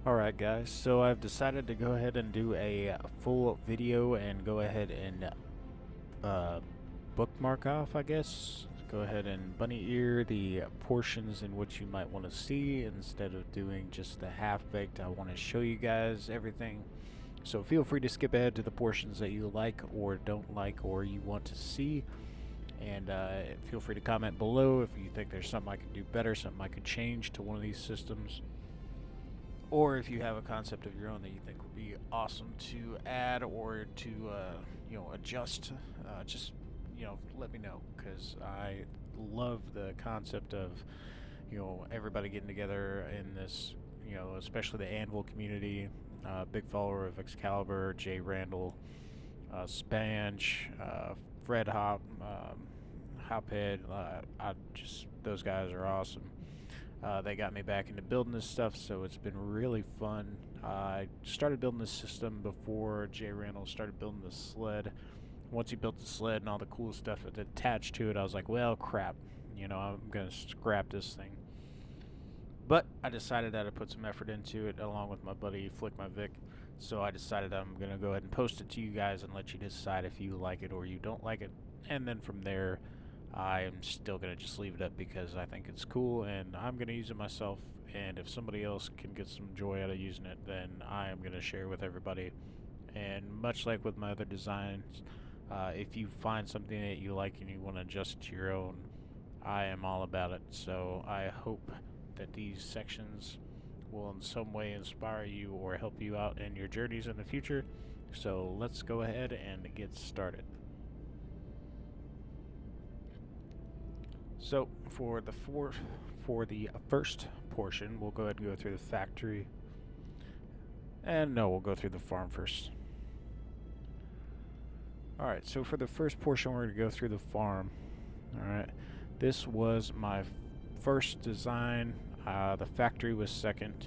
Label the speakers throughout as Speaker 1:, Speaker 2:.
Speaker 1: Alright guys, so I've decided to go ahead and do a full video and go ahead and uh, bookmark off, I guess. Go ahead and bunny ear the portions in which you might want to see instead of doing just the half-baked. I want to show you guys everything. So feel free to skip ahead to the portions that you like or don't like or you want to see. And feel free to comment below if you think there's something I could do better, something I could change to one of these systems. Or if you have a concept of your own that you think would be awesome to add or to adjust, just let me know, because I love the concept of everybody getting together in this, especially the Anvil community. Big follower of Excalibur, Jay Randall, Spange, Fred Hophead. Those guys are awesome. They got me back into building this stuff, so it's been really fun. I started building this system before Jay Randall started building the sled. Once he built the sled and all the cool stuff that attached to it, I was like, well, crap. I'm going to scrap this thing. But I decided that I'd put some effort into it along with my buddy Flick My Vic. So I decided I'm going to go ahead and post it to you guys and let you decide if you like it or you don't like it. And then from there, I'm still going to just leave it up because I think it's cool and I'm going to use it myself. And if somebody else can get some joy out of using it, then I am going to share with everybody. And much like with my other designs, if you find something that you like and you want to adjust it to your own, I am all about it. So I hope that these sections will in some way inspire you or help you out in your journeys in the future. So let's go ahead and get started. So for the first portion, we'll go ahead and go through the factory. And no, we'll go through the farm first. Alright, so for the first portion, we're going to go through the farm. Alright, this was my first design. The factory was second.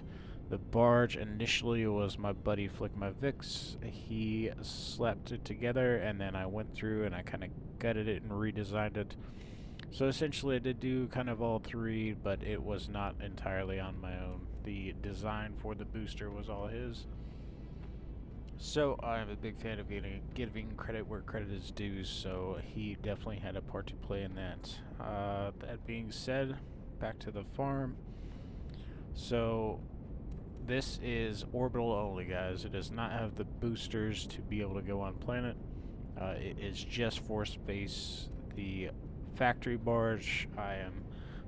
Speaker 1: The barge initially was my buddy Flick My Vic's. He slapped it together, and then I went through and I kind of gutted it and redesigned it. So essentially I did do kind of all three, but it was not entirely on my own. The design for the booster was all his. So I'm a big fan of giving credit where credit is due, so he definitely had a part to play in that. That being said, back to the farm. So this is orbital only, guys. It does not have the boosters to be able to go on planet. It is just for space. The factory barge, I am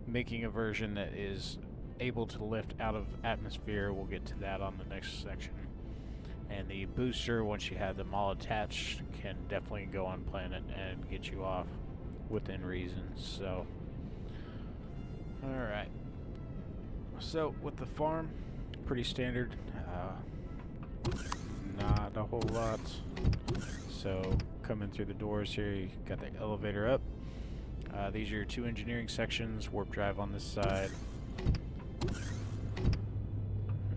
Speaker 1: making a version that is able to lift out of atmosphere. We'll get to that on the next section. And the booster, once you have them all attached, can definitely go on planet and get you off within reason. So, alright. So, with the farm, pretty standard. Not a whole lot. So, coming through the doors here, you got the elevator up. These are your two engineering sections, warp drive on this side.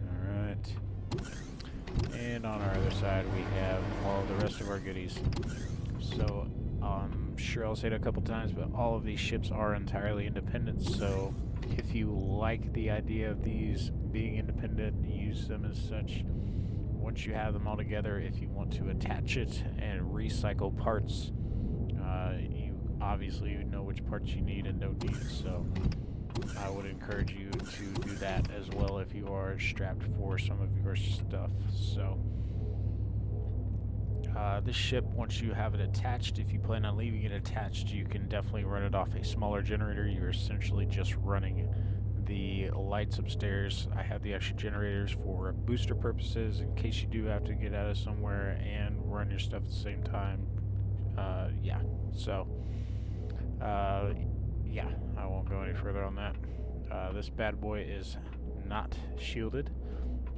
Speaker 1: Alright. And on our other side we have all the rest of our goodies. So, I'm sure I'll say it a couple times, but all of these ships are entirely independent, so if you like the idea of these being independent, use them as such. Once you have them all together, if you want to attach it and recycle parts, you obviously know which parts you need and don't need, so I would encourage you to do that as well if you are strapped for some of your stuff. So this ship, once you have it attached, if you plan on leaving it attached, you can definitely run it off a smaller generator. You're essentially just running the lights upstairs. I have the extra generators for booster purposes in case you do have to get out of somewhere and run your stuff at the same time. Yeah, so yeah, I won't go any further on that. This bad boy is not shielded.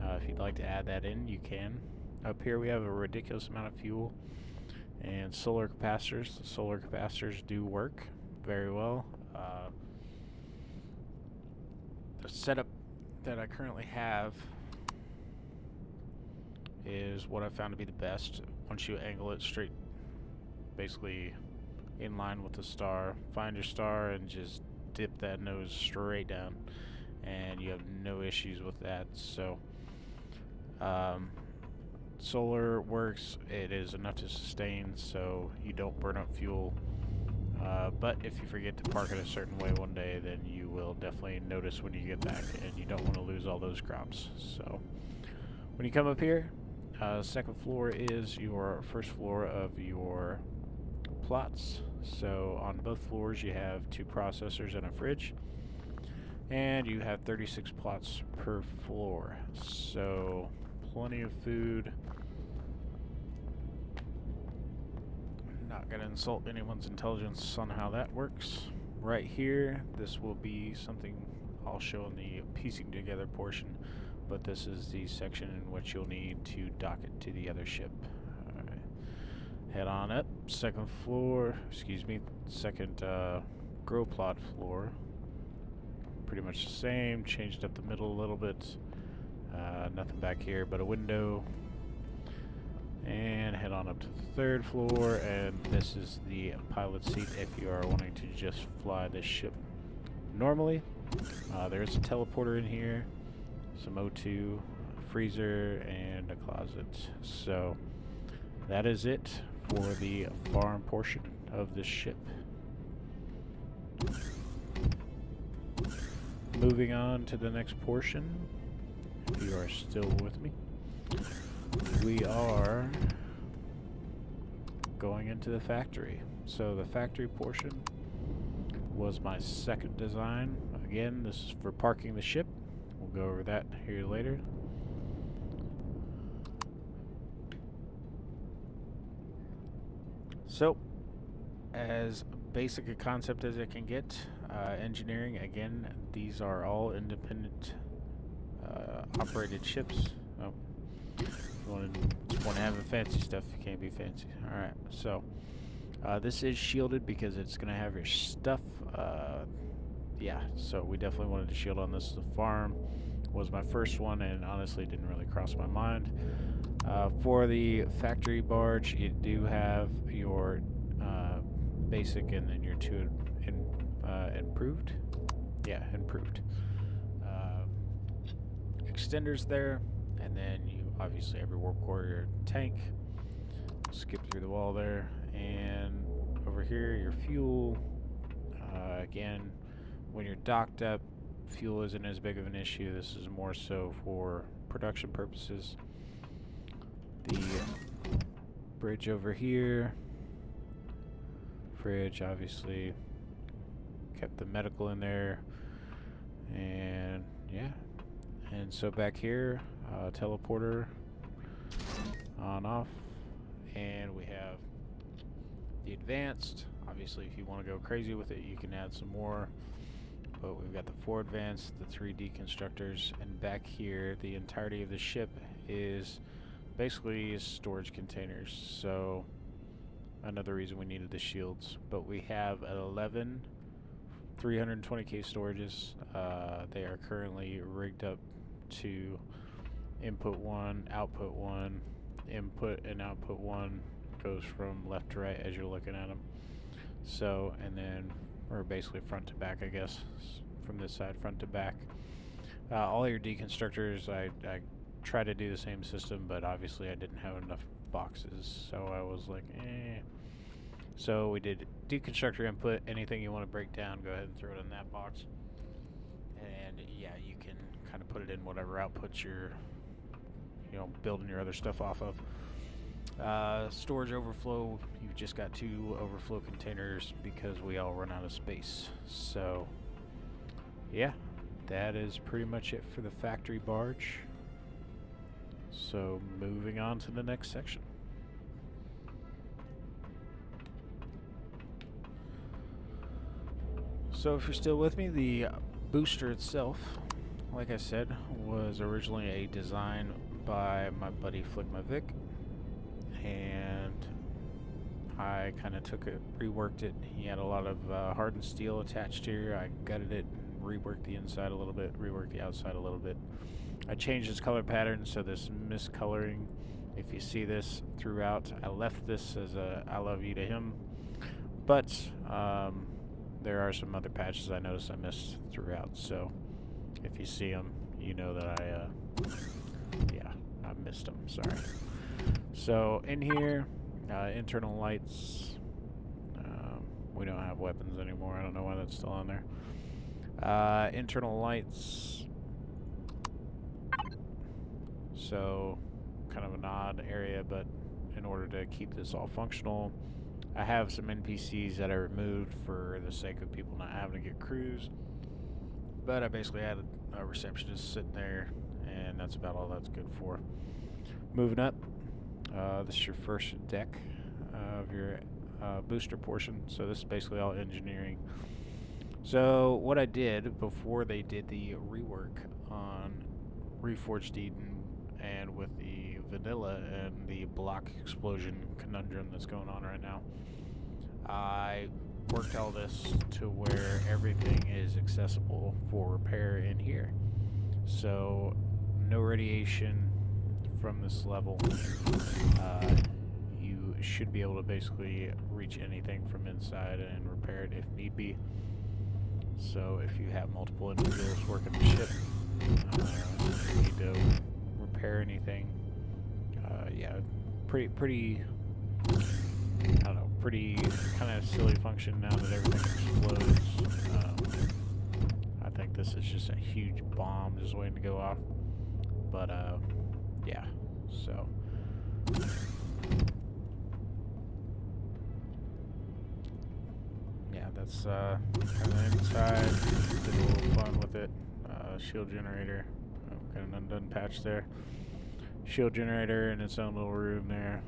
Speaker 1: If you'd like to add that in, you can. Up here we have a ridiculous amount of fuel and solar capacitors. The solar capacitors do work very well. The setup that I currently have is what I found to be the best. Once you angle it straight, basically in line with the star, find your star and just dip that nose straight down, and you have no issues with that. So Solar works. It is enough to sustain, so you don't burn up fuel. But if you forget to park it a certain way one day, then you will definitely notice when you get back, and you don't want to lose all those crops. So when you come up here, second floor is your first floor of your plots. So on both floors you have 2 processors and a fridge, and you have 36 plots per floor, so plenty of food. Not gonna insult anyone's intelligence on how that works. Right here, this will be something I'll show in the piecing together portion, but this is the section in which you'll need to dock it to the other ship. Alright. Head on up, second floor, second grow plot floor. Pretty much the same, changed up the middle a little bit. Nothing back here but a window. And head on up to the third floor, and this is the pilot seat if you are wanting to just fly this ship normally. There is a teleporter in here, some O2, freezer, and a closet. So that is it for the farm portion of this ship. Moving on to the next portion, if you are still with me, we are going into the factory. So the factory portion was my second design. Again, this is for parking the ship. We'll go over that here later. So, as basic a concept as it can get, engineering, again, these are all independent operated ships. Oh. Just want to have the fancy stuff. You can't be fancy. Alright, so this is shielded because it's going to have your stuff. Yeah, so we definitely wanted to shield on this. The farm was my first one, and honestly didn't really cross my mind. For the factory barge, you do have your basic and then your 2 improved. Yeah, improved. Extenders there, and then you obviously have your warp core, your tank. Skip through the wall there, and over here your fuel. Again, when you're docked up, fuel isn't as big of an issue. This is more so for production purposes. The bridge over here, fridge, obviously kept the medical in there, and yeah. And so back here, teleporter on off, and we have the advanced. Obviously, if you want to go crazy with it, you can add some more, but we've got the 4 advanced, the 3 deconstructors, and back here the entirety of the ship is basically storage containers. So another reason we needed the shields. But we have 11 320k storages. They are currently rigged up to input 1, output 1, input and output 1 goes from left to right as you're looking at them. So, and then, or basically front to back, I guess, from this side, front to back. All your deconstructors, I try to do the same system, but obviously I didn't have enough boxes, so I was like, eh. So we did deconstructor input. Anything you want to break down, go ahead and throw it in that box. And yeah, you can kind of put it in whatever outputs you're, building your other stuff off of. Storage overflow, you've just got 2 overflow containers because we all run out of space. So yeah, that is pretty much it for the factory barge. So moving on to the next section. So if you're still with me, the booster itself, like I said, was originally a design by my buddy Flickmavic, and I kind of took it, reworked it. He had a lot of hardened steel attached here. I gutted it, reworked the inside a little bit, reworked the outside a little bit. I changed his color pattern, so this miscoloring, if you see this throughout, I left this as a I love you to him, but there are some other patches I noticed I missed throughout, so if you see them, you know that I Yeah, I missed them. Sorry. So in here, internal lights. We don't have weapons anymore. I don't know why that's still on there. Internal lights. So kind of an odd area, but in order to keep this all functional, I have some NPCs that I removed for the sake of people not having to get crews. But I basically had a receptionist sitting there, and that's about all that's good for. Moving up, this is your first deck of your booster portion. So this is basically all engineering. So what I did before they did the rework on Reforged Eden and with the vanilla and the block explosion conundrum that's going on right now, I worked all this to where everything is accessible for repair in here. So no radiation from this level. You should be able to basically reach anything from inside and repair it if need be. So if you have multiple individuals working the ship, if you need to repair anything, yeah, pretty, I don't know, pretty kind of silly function now that everything explodes. I think this is just a huge bomb just waiting to go off. But, yeah, so. Yeah, that's kind of inside. Did a little fun with it. Shield generator. Oh, got an undone patch there. Shield generator in its own little room there.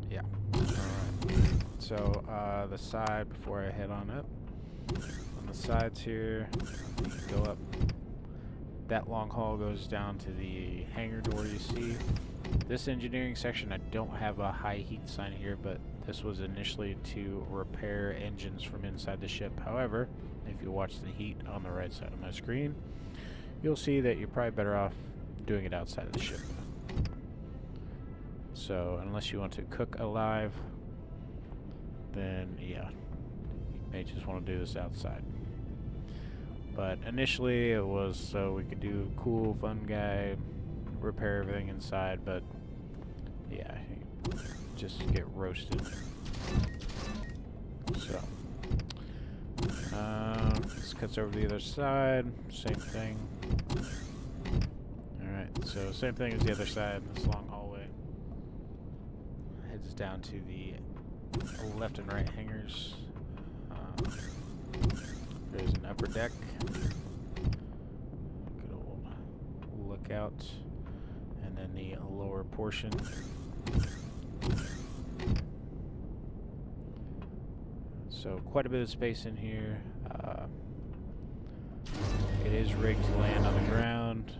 Speaker 1: Yeah. Alright. So, the side, before I head on up. On the sides here, you can go up. That long hall goes down to the hangar door you see. This engineering section, I don't have a high heat sign here, but this was initially to repair engines from inside the ship. However, if you watch the heat on the right side of my screen, you'll see that you're probably better off doing it outside of the ship. So, unless you want to cook alive, then yeah, you may just want to do this outside. But initially it was so we could do cool, fun guy, repair everything inside, but yeah, just get roasted. So, this cuts over to the other side, same thing. Alright, so same thing as the other side, this long hallway. Heads down to the left and right hangars. There's an upper deck. Good old lookout. And then the lower portion. So quite a bit of space in here. It is rigged to land on the ground.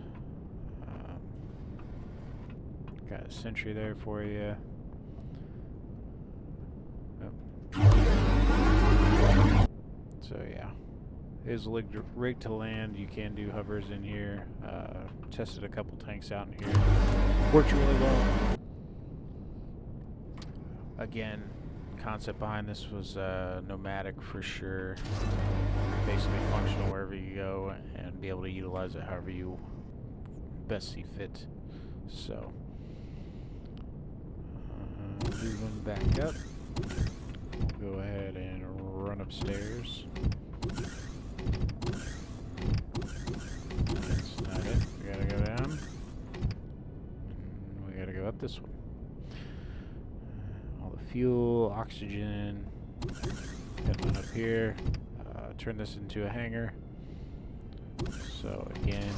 Speaker 1: Got a sentry there for you. Oh. So yeah. It is rigged to land. You can do hovers in here. Tested a couple tanks out in here. Works really well. Again, concept behind this was nomadic for sure. Basically functional wherever you go and be able to utilize it however you best see fit. So, moving back up. We'll go ahead and run upstairs. That's not it. We gotta go down. And we gotta go up this one. All the fuel, oxygen. Heading on up here. Turn this into a hangar. So again,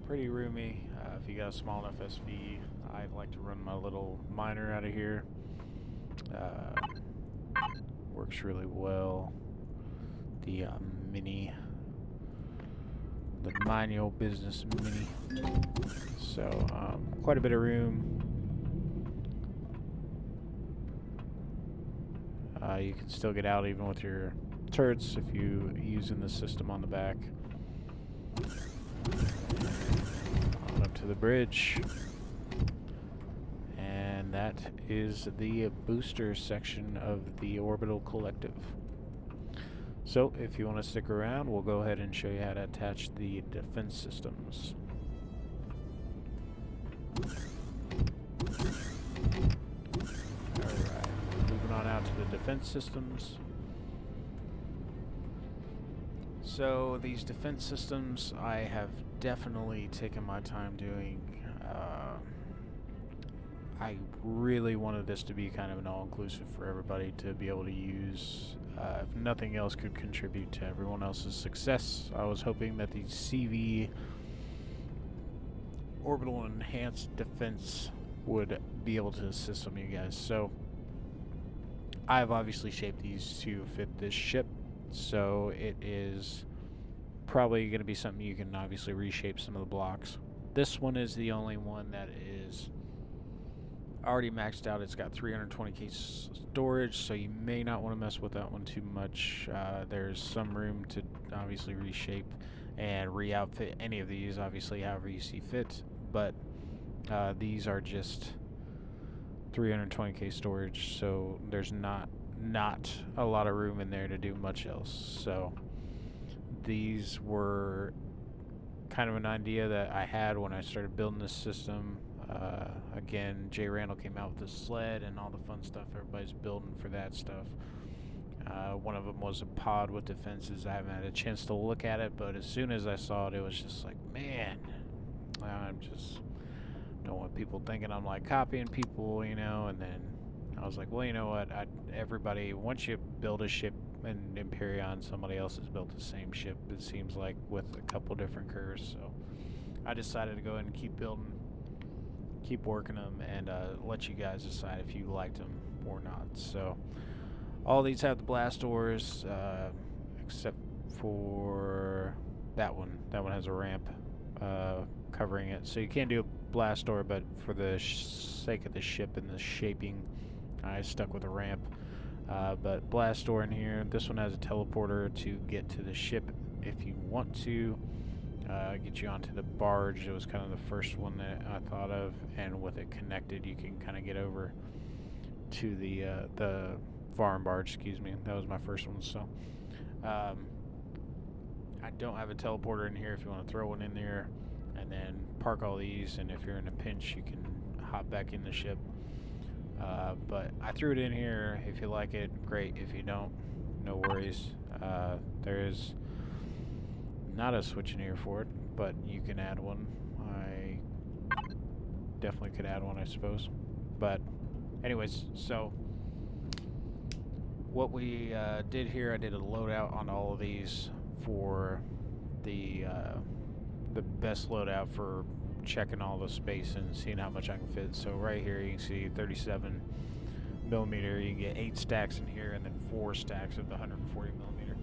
Speaker 1: pretty roomy. If you got a small enough SV, I like to run my little miner out of here. Works really well. The the manual business mini. So quite a bit of room. You can still get out even with your turrets if you using the system on the back. On up to the bridge. And that is the booster section of the Orbital Collective. So if you want to stick around, we'll go ahead and show you how to attach the defense systems. Alright, moving on out to the defense systems. So these defense systems I have definitely taken my time doing. I really wanted this to be kind of an all-inclusive for everybody to be able to use. If nothing else could contribute to everyone else's success, I was hoping that the CV Orbital Enhanced Defense would be able to assist some of you guys. So I've obviously shaped these to fit this ship, so it is probably going to be something you can obviously reshape some of the blocks. This one is the only one that is already maxed out. It's got 320k storage, so you may not want to mess with that one too much. There's some room to obviously reshape and re-outfit any of these, obviously however you see fit, but these are just 320k storage, so there's not a lot of room in there to do much else. So these were kind of an idea that I had when I started building this system. Again, Jay Randall came out with the sled and all the fun stuff everybody's building for that stuff. One of them was a pod with defenses. I haven't had a chance to look at it, but as soon as I saw it, it was just like, man, I'm just don't want people thinking I'm like copying people, you know. And then I was like, well, you know what? Everybody, once you build a ship in Empyrion, somebody else has built the same ship, it seems like, with a couple different curves. So I decided to go ahead and keep building, keep working them, and let you guys decide if you liked them or not. So all these have the blast doors, except for that one. That one has a ramp covering it, so you can't do a blast door, but for the sake of the ship and the shaping, I stuck with a ramp. But blast door in here. This one has a teleporter to get to the ship if you want to. Get you onto the barge. It was kind of the first one that I thought of, and with it connected, you can kind of get over to the farm barge. Excuse me, that was my first one. So I don't have a teleporter in here. If you want to throw one in there, and then park all these, and if you're in a pinch, you can hop back in the ship. But I threw it in here. If you like it, great. If you don't, no worries. There is not a switch in here for it, but you can add one. I definitely could add one, I suppose. But anyways, so what we did here, I did a loadout on all of these for the best loadout for checking all the space and seeing how much I can fit. So right here you can see 37 millimeter. You can get 8 stacks in here, and then 4 stacks of the 140 millimeter.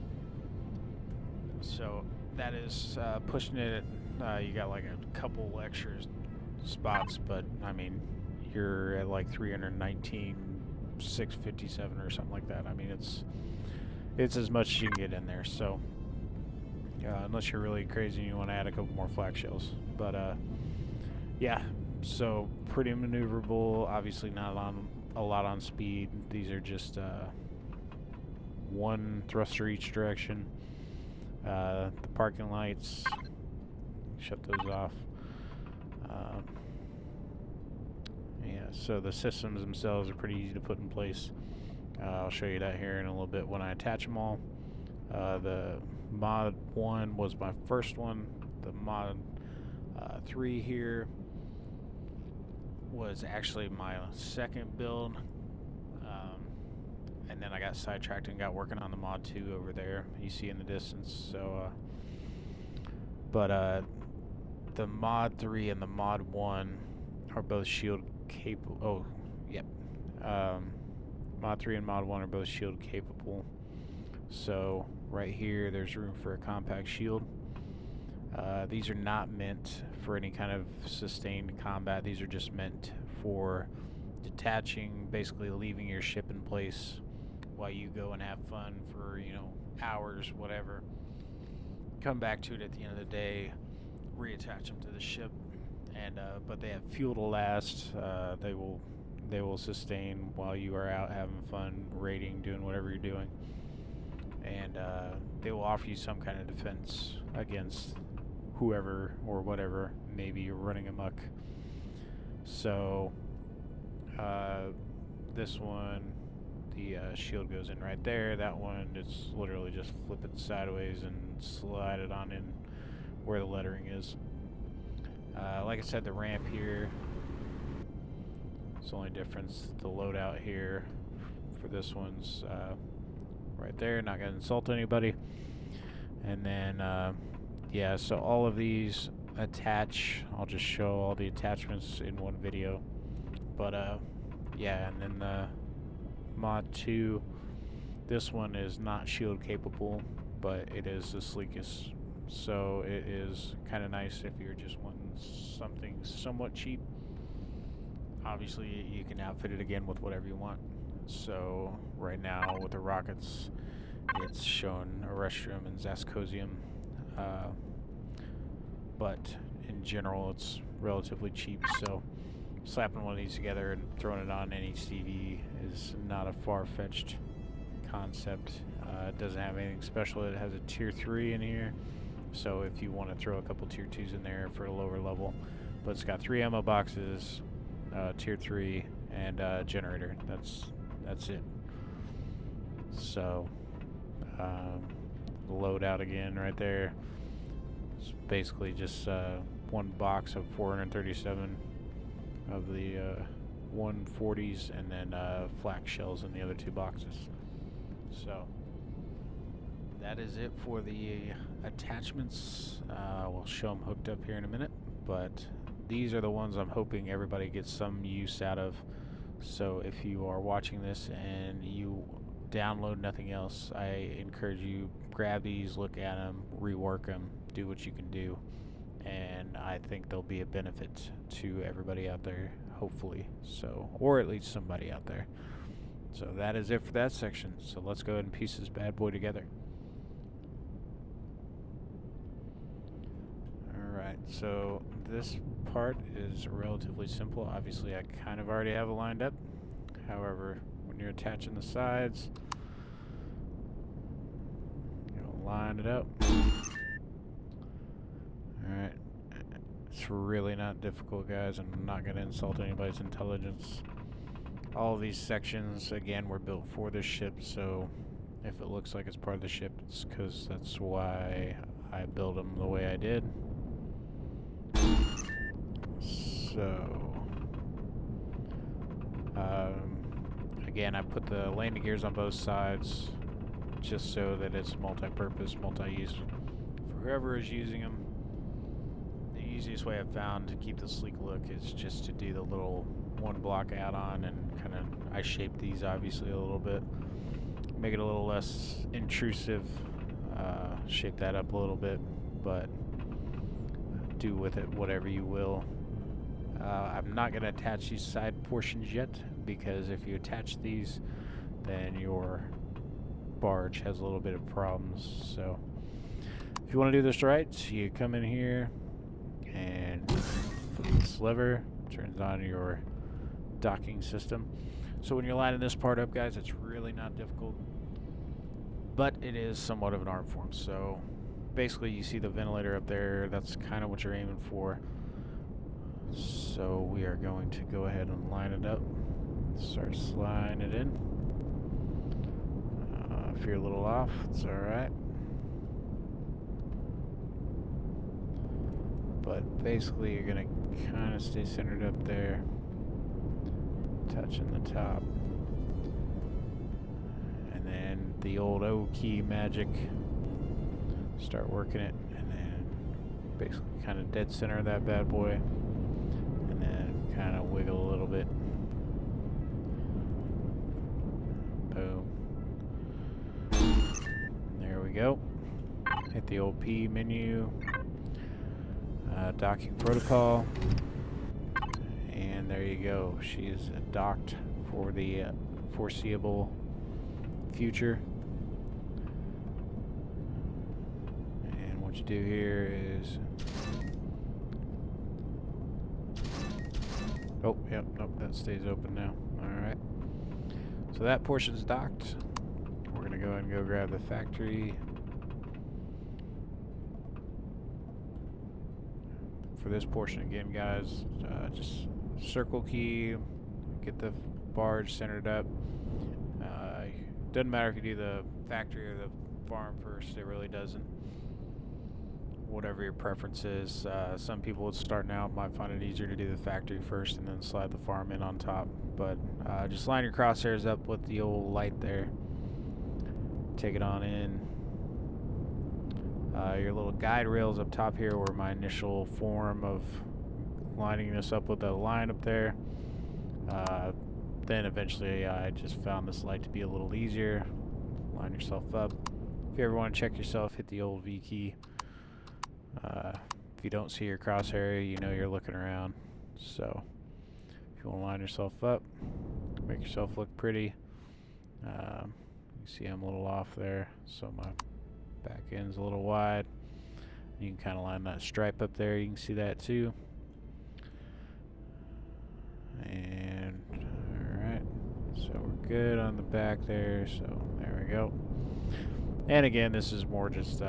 Speaker 1: So that is pushing it. You got like a couple extra spots, but I mean, you're at like 319, 657 or something like that. I mean, it's as much as you can get in there. So unless you're really crazy and you want to add a couple more flak shells, but yeah, so pretty maneuverable. Obviously not a lot on speed. These are just one thruster each direction. The parking lights, shut those off. Yeah, so the systems themselves are pretty easy to put in place. I'll show you that here in a little bit when I attach them all. The mod 1 was my first one. The mod 3 here was actually my second build. And then I got sidetracked and got working on the mod 2 over there, you see in the distance. So but the mod 3 and the mod 1 are both shield capable. Oh, yep. Mod 3 and mod 1 are both shield capable. So right here there's room for a compact shield. These are not meant for any kind of sustained combat. These are just meant for detaching, basically leaving your ship in place while you go and have fun for, you know, hours, whatever. Come back to it at the end of the day, reattach them to the ship, and but they have fuel to last. They will sustain while you are out having fun, raiding, doing whatever you're doing. and they will offer you some kind of defense against whoever or whatever maybe you're running amok. So this one, the shield goes in right there. That one, it's literally just flip it sideways and slide it on in where the lettering is. Like I said, the ramp here, it's the only difference. The loadout here for this one's right there, not gonna insult anybody. And then yeah, so all of these attach. I'll just show all the attachments in one video. But yeah, and then the mod 2, this one is not shield capable, but it is the sleekest. So it is kind of nice if you're just wanting something somewhat cheap. Obviously, you can outfit it again with whatever you want. So right now with the rockets, it's showing a restroom and Zascosium, but in general, it's relatively cheap. So slapping one of these together and throwing it on any CV is not a far-fetched concept. It doesn't have anything special. It has a tier 3 in here, so if you want to throw a couple tier 2s in there for a lower level. But it's got 3 ammo boxes, tier 3, and generator. That's it. So loadout again right there. It's basically just one box of 437 of the 140s, and then flak shells in the other 2 boxes. So that is it for the attachments. We'll show them hooked up here in a minute, but these are the ones I'm hoping everybody gets some use out of. So if you are watching this and you download nothing else, I encourage you, grab these, look at them, rework them, do what you can do, and I think they'll be a benefit to everybody out there, hopefully. So, or at least somebody out there. So that is it for that section. So let's go ahead and piece this bad boy together. Alright, so this part is relatively simple. Obviously I kind of already have it lined up. However, when you're attaching the sides, you'll line it up. Alright, it's really not difficult, guys. I'm not going to insult anybody's intelligence. All of these sections, again, were built for this ship, so if it looks like it's part of the ship, it's because that's why I built them the way I did. So, again, I put the landing gears on both sides just so that it's multi-purpose, multi-use for whoever is using them. The easiest way I've found to keep the sleek look is just to do the little one block add-on, and kind of, I shaped these obviously a little bit, make it a little less intrusive, shape that up a little bit, but do with it whatever you will. I'm not going to attach these side portions yet, because if you attach these, then your barge has a little bit of problems. So if you want to do this right, you come in here and flip this lever, turns on your docking system. So when you're lining this part up, guys, it's really not difficult, but it is somewhat of an art form. So basically you see the ventilator up there, that's kind of what you're aiming for. So we are going to go ahead and line it up, start sliding it in. If you're a little off, it's alright. But basically you're going to kind of stay centered up there, touching the top. And then the old O key magic, start working it, and then basically kind of dead center that bad boy, and then kind of wiggle a little bit. Boom. There we go. Hit the old P menu, docking protocol, and there you go. She is docked for the foreseeable future. And what you do here is, oh, yep, nope, that stays open now. Alright. So that portion's docked. We're going going to go ahead and go grab the factory. For this portion again, guys, just circle key, get the barge centered up. Doesn't matter if you do the factory or the farm first, it really doesn't. Whatever your preference is. Some people starting out might find it easier to do the factory first and then slide the farm in on top. But just line your crosshairs up with the old light there. Take it on in. Your little guide rails up top here were my initial form of lining this up with a line up there. Then eventually I just found this light to be a little easier. Line yourself up. If you ever want to check yourself, hit the old V key. If you don't see your crosshair, you know you're looking around. So if you want to line yourself up, make yourself look pretty. You see I'm a little off there, so my back end's a little wide. You can kind of line that stripe up there. You can see that too. And alright, so we're good on the back there, so there we go. And again, this is more just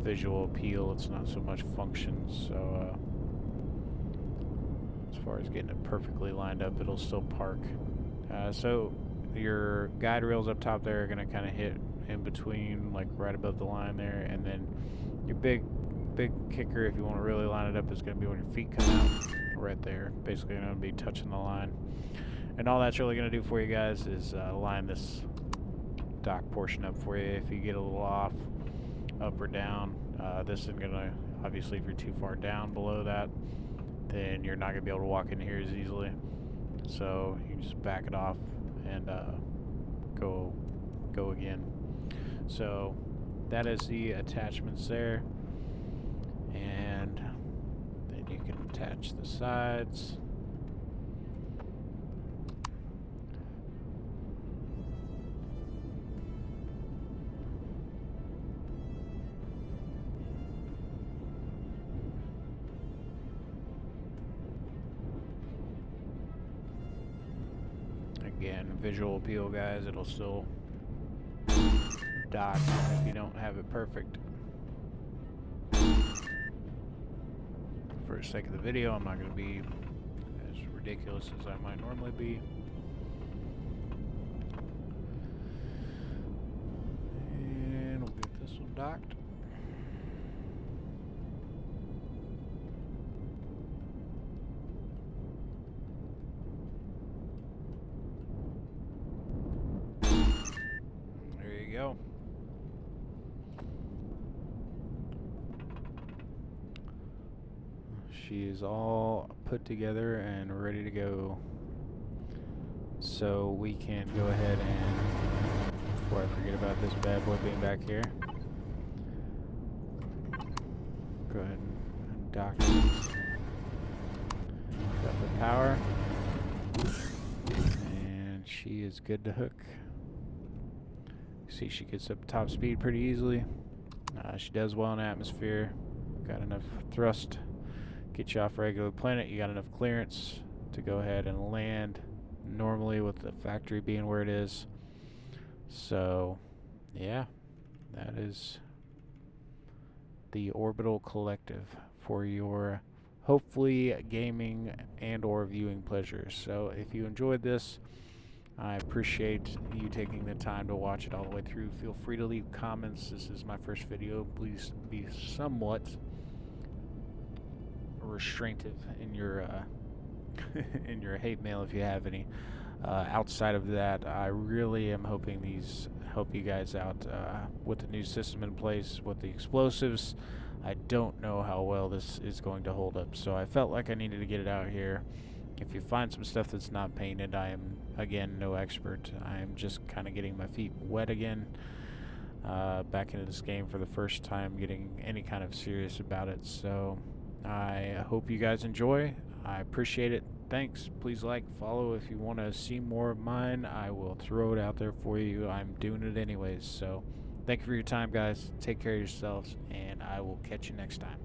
Speaker 1: visual appeal, it's not so much function, so as far as getting it perfectly lined up, it'll still park. So your guide rails up top there are going to kind of hit in between, like right above the line there, and then your big kicker, if you want to really line it up, is going to be when your feet come out, right there. Basically going to be touching the line. And all that's really going to do for you guys is line this dock portion up for you. If you get a little off, up or down, this isn't going to, obviously if you're too far down below that, then you're not going to be able to walk in here as easily. So you can just back it off and go again. So that is the attachments there, and then you can attach the sides. Again, visual appeal, guys, it'll still dock if you don't have it perfect. For the sake of the video, I'm not going to be as ridiculous as I might normally be. And we'll get this one docked. Go. She is all put together and ready to go, so we can go ahead and, before I forget about this bad boy being back here, go ahead and dock this. Got the power, and she is good to hook. See, she gets up top speed pretty easily. She does well in atmosphere. Got enough thrust, get you off regular planet. You got enough clearance to go ahead and land normally with the factory being where it is. So yeah, that is the Orbital Collective for your hopefully gaming and or viewing pleasures. So if you enjoyed this, I appreciate you taking the time to watch it all the way through. Feel free to leave comments. This is my first video. Please be somewhat restraintive in your in your hate mail if you have any. Outside of that, I really am hoping these help you guys out with the new system in place with the explosives. I don't know how well this is going to hold up, so I felt like I needed to get it out here. If you find some stuff that's not painted, I am, again, no expert. I am just kind of getting my feet wet again. Back into this game for the first time, getting any kind of serious about it. So I hope you guys enjoy. I appreciate it. Thanks. Please like, follow if you want to see more of mine. I will throw it out there for you. I'm doing it anyways. So thank you for your time, guys. Take care of yourselves, and I will catch you next time.